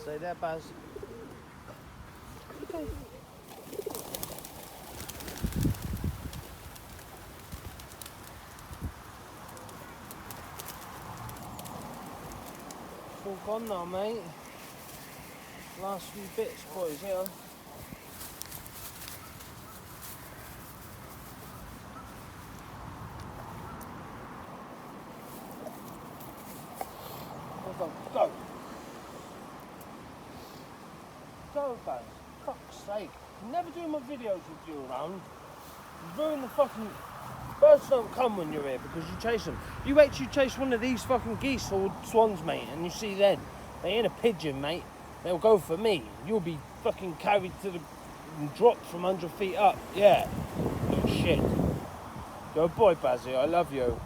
Stay there, Baz. Okay. It's all gone now, mate. Last few bits, boys, here. Go. Go, Baz. Fuck's sake. I'm never doing my videos with you around. You ruin the fucking... Birds don't come when you're here because you chase them. You wait till you chase one of these fucking geese or swans, mate, and you see them. They ain't a pigeon, mate. They'll go for me. You'll be fucking carried to the... and dropped from 100 feet up. Yeah. Little shit. You're a boy, Basil. I love you.